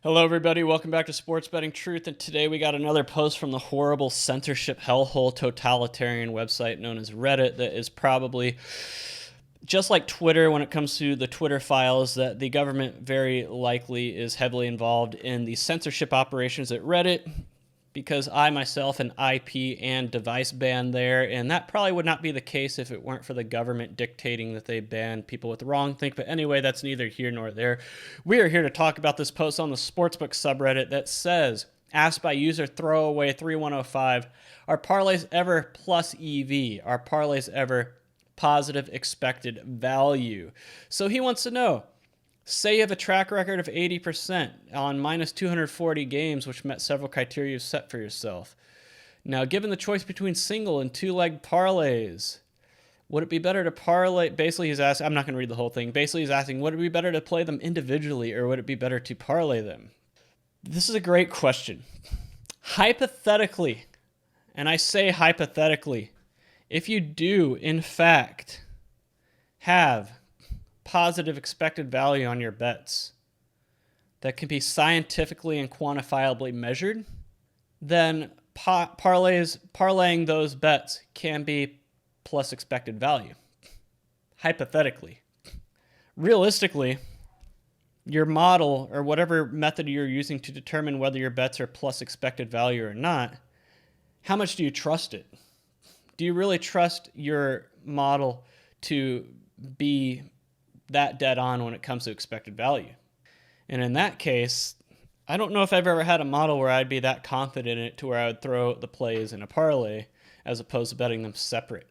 Hello, everybody. Welcome back to Sports Betting Truth. And today we got another post from the horrible censorship hellhole totalitarian website known as Reddit that is probably just like Twitter when it comes to the Twitter files, that the government very likely is heavily involved in the censorship operations at Reddit, because I myself an IP and device ban there, and that probably would not be the case if it weren't for the government dictating that they ban people with wrong think. But anyway, that's neither here nor there. We are here to talk about this post on the Sportsbook subreddit that says, asked by user throwaway3105, are parlays ever plus EV? Are parlays ever positive expected value? So he wants to know, say you have a track record of 80% on minus 240 games, which met several criteria you've set for yourself. Now, given the choice between single and two-leg parlays, would it be better to parlay? Basically, he's asking, I'm not going to read the whole thing. Basically, he's asking, would it be better to play them individually or would it be better to parlay them? This is a great question. Hypothetically, and I say hypothetically, if you do, in fact, have positive expected value on your bets that can be scientifically and quantifiably measured, then parlaying those bets can be plus expected value. Hypothetically. Realistically, your model or whatever method you're using to determine whether your bets are plus expected value or not, how much do you trust it? Do you really trust your model to be that dead on when it comes to expected value? And in that case, I don't know if I've ever had a model where I'd be that confident in it to where I would throw the plays in a parlay as opposed to betting them separate.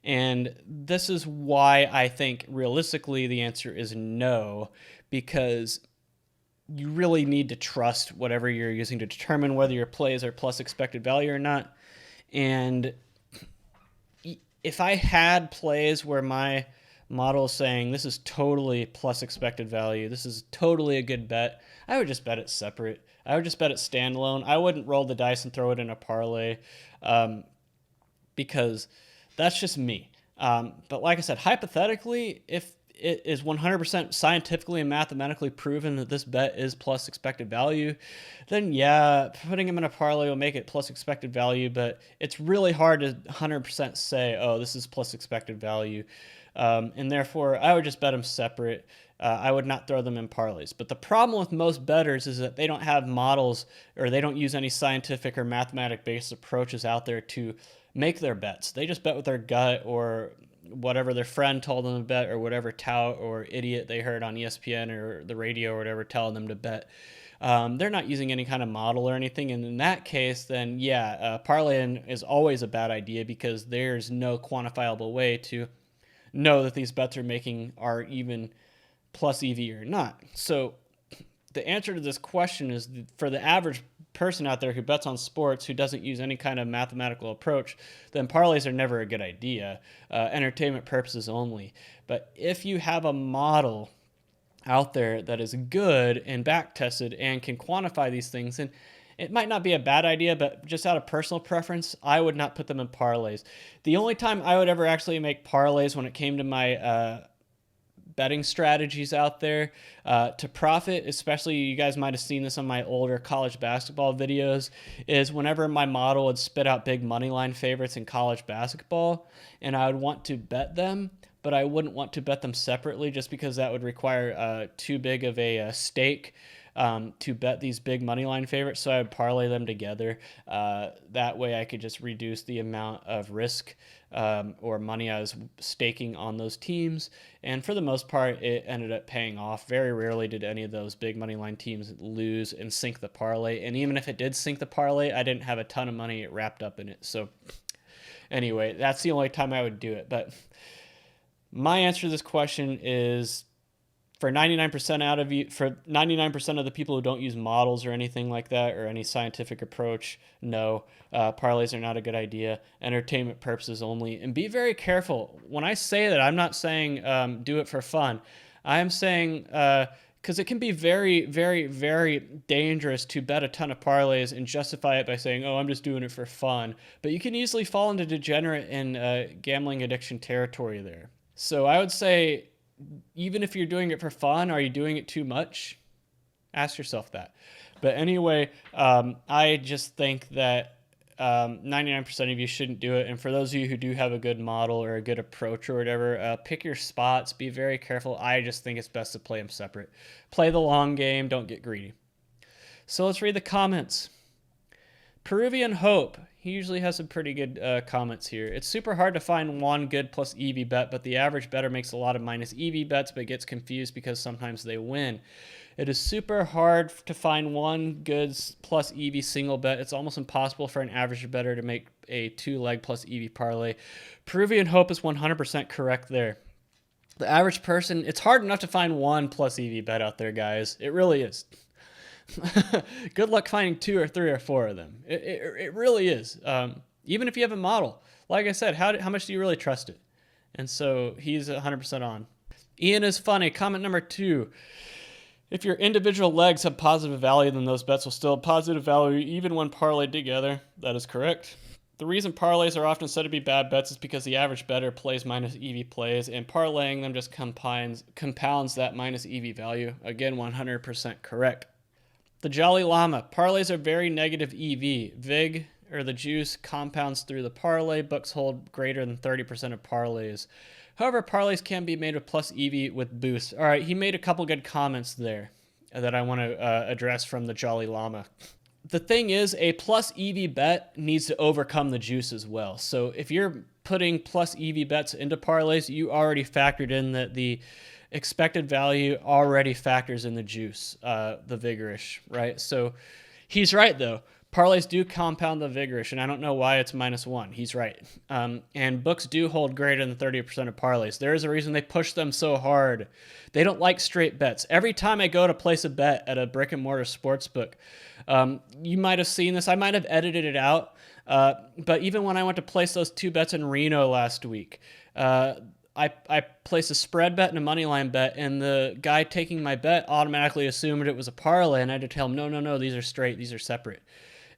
And this is why I think realistically the answer is no, because you really need to trust whatever you're using to determine whether your plays are plus expected value or not. And if I had plays where my model saying this is totally plus expected value, this is totally a good bet, I would just bet it separate. I would just bet it standalone. I wouldn't roll the dice and throw it in a parlay, because that's just me. But like I said, hypothetically, if it is 100% scientifically and mathematically proven that this bet is plus expected value, then yeah, putting them in a parlay will make it plus expected value, but it's really hard to 100% say, oh, this is plus expected value. And therefore, I would just bet them separate. I would not throw them in parlays. But the problem with most bettors is that they don't have models or they don't use any scientific or mathematic-based approaches out there to make their bets. They just bet with their gut or whatever their friend told them to bet or whatever tout or idiot they heard on ESPN or the radio or whatever telling them to bet. They're not using any kind of model or anything. And in that case, then yeah, parlaying is always a bad idea because there's no quantifiable way to know that these bets are even plus EV or not. So the answer to this question is, for the average person out there who bets on sports who doesn't use any kind of mathematical approach, then parlays are never a good idea. Entertainment purposes only. But if you have a model out there that is good and back tested and can quantify these things, and it might not be a bad idea, but just out of personal preference, I would not put them in parlays. The only time I would ever actually make parlays when it came to my betting strategies out there to profit, especially you guys might have seen this on my older college basketball videos, is whenever my model would spit out big money line favorites in college basketball and I would want to bet them, but I wouldn't want to bet them separately just because that would require too big of a stake to bet these big money line favorites. So I would parlay them together. That way I could just reduce the amount of risk or money I was staking on those teams. And for the most part, it ended up paying off. Very rarely did any of those big money line teams lose and sink the parlay. And even if it did sink the parlay, I didn't have a ton of money wrapped up in it. So anyway, that's the only time I would do it. But my answer to this question is, for 99% of the people who don't use models or anything like that or any scientific approach, no, parlays are not a good idea. Entertainment purposes only. And be very careful. When I say that, I'm not saying do it for fun. I'm saying because it can be very, very, very dangerous to bet a ton of parlays and justify it by saying, oh, I'm just doing it for fun. But you can easily fall into degenerate and gambling addiction territory there. So I would say, even if you're doing it for fun, are you doing it too much? Ask yourself that. But anyway, I just think that 99% of you shouldn't do it. And for those of you who do have a good model or a good approach or whatever, pick your spots. Be very careful. I just think it's best to play them separate. Play the long game. Don't get greedy. So let's read the comments. Peruvian Hope. He usually has some pretty good comments here. It's super hard to find one good plus EV bet, but the average bettor makes a lot of minus EV bets, but gets confused because sometimes they win. It is super hard to find one good plus EV single bet. It's almost impossible for an average bettor to make a 2-leg plus EV parlay. Peruvian Hope is 100% correct there. The average person, it's hard enough to find one plus EV bet out there, guys. It really is. Good luck finding 2 or 3 or 4 of them. It really is. Even if you have a model, like I said, how much do you really trust it? And so he's 100% on. Ian is funny. Comment number 2. If your individual legs have positive value, then those bets will still have positive value even when parlayed together. That is correct. The reason parlays are often said to be bad bets is because the average bettor plays minus EV plays, and parlaying them just compounds that minus EV value. Again, 100% correct. The Jolly Llama. Parlays are very negative EV. VIG, or the juice, compounds through the parlay. Books hold greater than 30% of parlays. However, parlays can be made with plus EV with boost. All right, he made a couple good comments there that I want to address from the Jolly Llama. The thing is, a plus EV bet needs to overcome the juice as well. So if you're putting plus EV bets into parlays, you already factored in that the expected value already factors in the juice, the vigorish, right? So he's right, though. Parlays do compound the vigorish, and I don't know why it's -1. He's right. And books do hold greater than 30% of parlays. There is a reason they push them so hard. They don't like straight bets. Every time I go to place a bet at a brick-and-mortar sports book, you might have seen this. I might have edited it out. But even when I went to place those 2 bets in Reno last week, I placed a spread bet and a money line bet, and the guy taking my bet automatically assumed it was a parlay, and I had to tell him, no, these are straight, these are separate.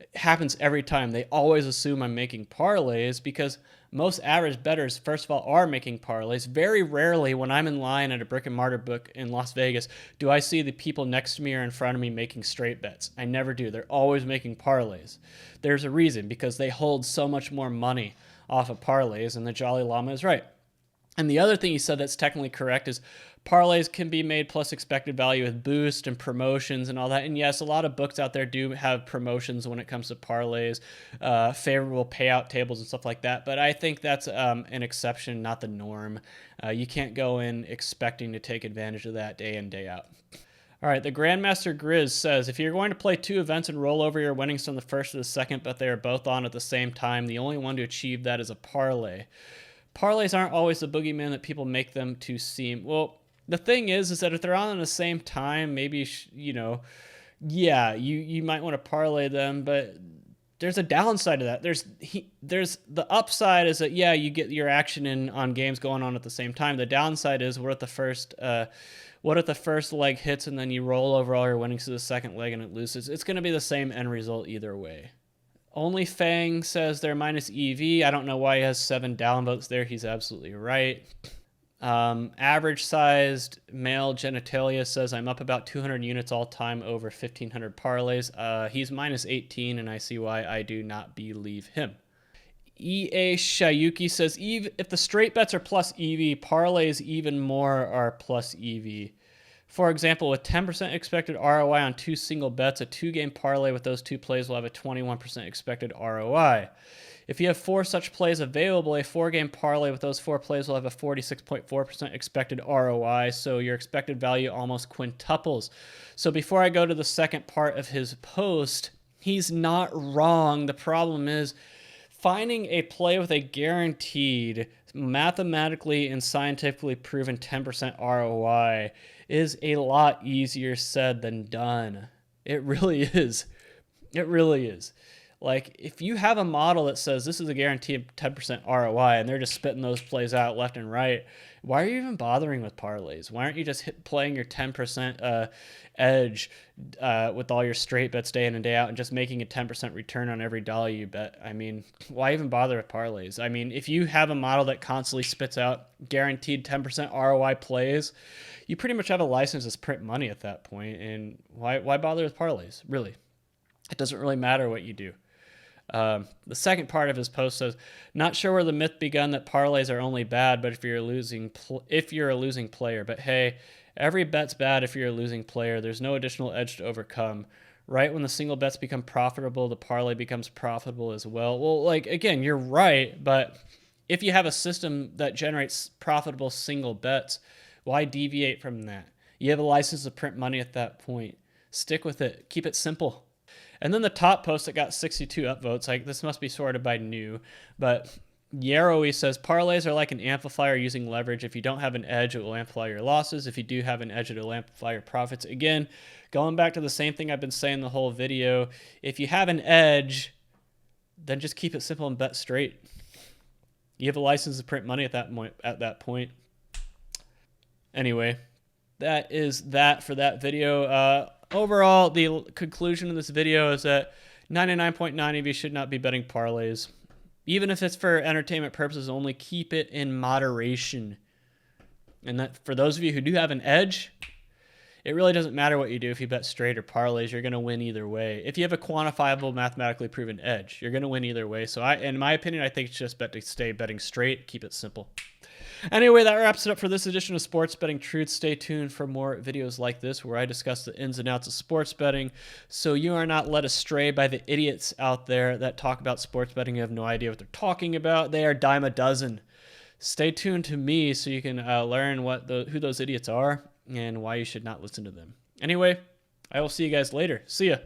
It happens every time. They always assume I'm making parlays because most average bettors, first of all, are making parlays. Very rarely when I'm in line at a brick and mortar book in Las Vegas do I see the people next to me or in front of me making straight bets. I never do. They're always making parlays. There's a reason, because they hold so much more money off of parlays, and the Jolly Llama is right. And the other thing he said that's technically correct is parlays can be made plus expected value with boost and promotions and all that. And yes, a lot of books out there do have promotions when it comes to parlays, favorable payout tables and stuff like that. But I think that's an exception, not the norm. You can't go in expecting to take advantage of that day in, day out. All right, the Grandmaster Grizz says, if you're going to play 2 events and roll over your winnings from the first to the second, but they are both on at the same time, the only one to achieve that is a parlay. Parlays aren't always the boogeyman that people make them to seem. Well, the thing is that if they're on at the same time, maybe, you might want to parlay them, but there's a downside to that. There's the upside is that, you get your action in on games going on at the same time. The downside is what if the first leg hits and then you roll over all your winnings to the second leg and it loses? It's going to be the same end result either way. Only Fang says they're minus EV. I don't know why he has 7 downvotes there. He's absolutely right. Average sized male genitalia says I'm up about 200 units all time over 1,500 parlays. He's minus 18, and I see why I do not believe him. EA Shayuki says if the straight bets are plus EV, parlays even more are plus EV. For example, with 10% expected ROI on 2 single bets, a 2-game parlay with those 2 plays will have a 21% expected ROI. If you have 4 such plays available, a 4-game parlay with those 4 plays will have a 46.4% expected ROI, so your expected value almost quintuples. So before I go to the second part of his post, he's not wrong. The problem is finding a play with a guaranteed, mathematically and scientifically proven 10% ROI is a lot easier said than done. It really is. It really is. Like, if you have a model that says this is a guaranteed 10% ROI and they're just spitting those plays out left and right, why are you even bothering with parlays? Why aren't you just playing your 10% edge with all your straight bets day in and day out and just making a 10% return on every dollar you bet? I mean, why even bother with parlays? I mean, if you have a model that constantly spits out guaranteed 10% ROI plays, you pretty much have a license to print money at that point. And why bother with parlays? Really, it doesn't really matter what you do. The second part of his post says, "Not sure where the myth begun that parlays are only bad, but if you're a losing player. But hey, every bet's bad if you're a losing player. There's no additional edge to overcome. Right when the single bets become profitable, the parlay becomes profitable as well." Well, like, again, you're right, but if you have a system that generates profitable single bets, why deviate from that? You have a license to print money at that point. Stick with it. Keep it simple. And then the top post that got 62 upvotes, like, this must be sorted by new, but Yarrow says, "Parlays are like an amplifier using leverage. If you don't have an edge, it will amplify your losses. If you do have an edge, it will amplify your profits." Again, going back to the same thing I've been saying the whole video, if you have an edge, then just keep it simple and bet straight. You have a license to print money at that point. Anyway, that is that for that video. Overall, the conclusion of this video is that 99.9 of you should not be betting parlays. Even if it's for entertainment purposes only, keep it in moderation. And that for those of you who do have an edge, it really doesn't matter what you do. If you bet straight or parlays, you're going to win either way. If you have a quantifiable, mathematically proven edge, you're going to win either way. So in my opinion, I think it's just bet to stay betting straight, keep it simple. Anyway, that wraps it up for this edition of Sports Betting Truth. Stay tuned for more videos like this where I discuss the ins and outs of sports betting so you are not led astray by the idiots out there that talk about sports betting and have no idea what they're talking about. They are dime a dozen. Stay tuned to me so you can learn who those idiots are and why you should not listen to them. Anyway, I will see you guys later. See ya.